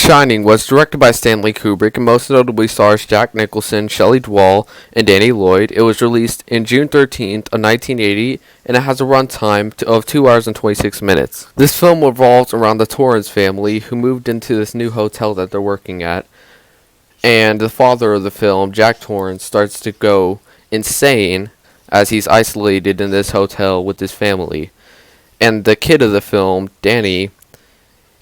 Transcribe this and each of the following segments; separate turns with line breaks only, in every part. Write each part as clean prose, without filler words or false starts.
Shining was directed by Stanley Kubrick and most notably stars Jack Nicholson, Shelley Duvall, and Danny Lloyd. It was released in June 13th of 1980 and it has a runtime of 2 hours and 26 minutes. This film revolves around the Torrance family who moved into this new hotel that they're working at, and the father of the film, Jack Torrance, starts to go insane as he's isolated in this hotel with his family. And the kid of the film, Danny,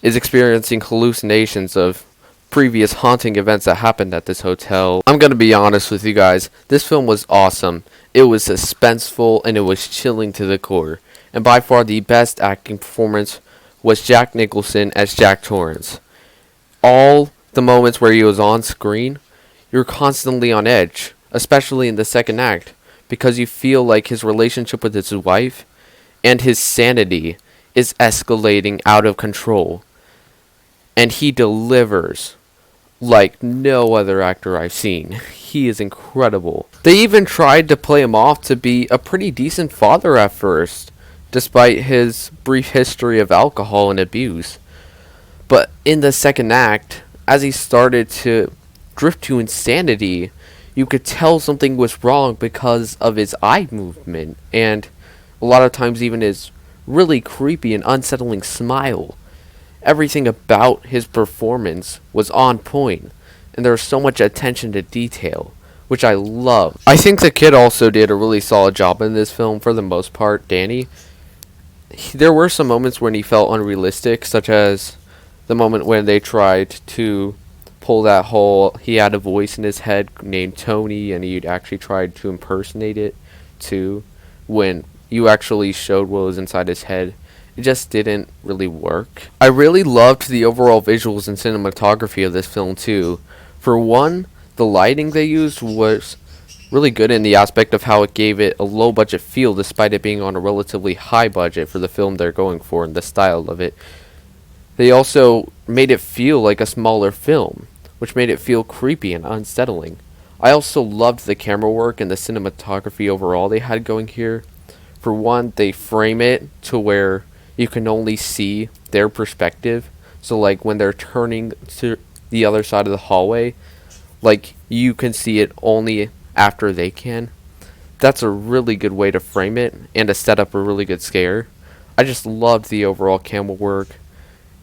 is experiencing hallucinations of previous haunting events that happened at this hotel. I'm going to be honest with you guys, this film was awesome. It was suspenseful and it was chilling to the core. And by far the best acting performance was Jack Nicholson as Jack Torrance. All the moments where he was on screen, you're constantly on edge, especially in the second act, because you feel like his relationship with his wife and his sanity is escalating out of control. And he delivers like no other actor I've seen. He is incredible. They even tried to play him off to be a pretty decent father at first, despite his brief history of alcohol and abuse. But in the second act, as he started to drift to insanity, you could tell something was wrong because of his eye movement, and a lot of times even his really creepy and unsettling smile. Everything about his performance was on point, and there was so much attention to detail, which I love. I think the kid also did a really solid job in this film for the most part, Danny. There were some moments when he felt unrealistic, such as the moment when they tried to pull that whole, he had a voice in his head named Tony, and he actually tried to impersonate it too, when you actually showed what was inside his head. It just didn't really work. I really loved the overall visuals and cinematography of this film too. For one, the lighting they used was really good in the aspect of how it gave it a low budget feel despite it being on a relatively high budget for the film they're going for and the style of it. They also made it feel like a smaller film, which made it feel creepy and unsettling. I also loved the camera work and the cinematography overall they had going here. For one, they frame it to where you can only see their perspective. So like when they're turning to the other side of the hallway, like you can see it only after they can. That's a really good way to frame it and to set up a really good scare. I just loved the overall camera work,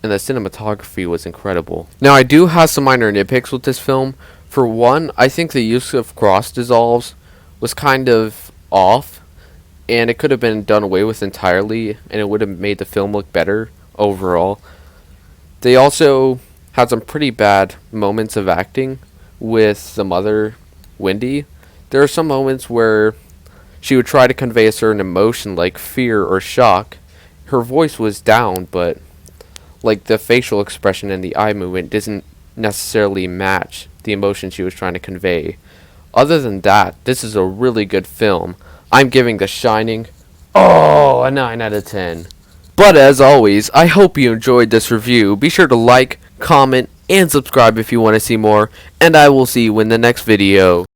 and the cinematography was incredible. Now I do have some minor nitpicks with this film. For one, I think the use of cross dissolves was kind of off, and it could have been done away with entirely, and it would have made the film look better overall. They also had some pretty bad moments of acting with the mother, Wendy. There are some moments where she would try to convey a certain emotion like fear or shock. Her voice was down, but like the facial expression and the eye movement doesn't necessarily match the emotion she was trying to convey. Other than that, this is a really good film. I'm giving The Shining, a 9 out of 10. But as always, I hope you enjoyed this review. Be sure to like, comment, and subscribe if you want to see more, and I will see you in the next video.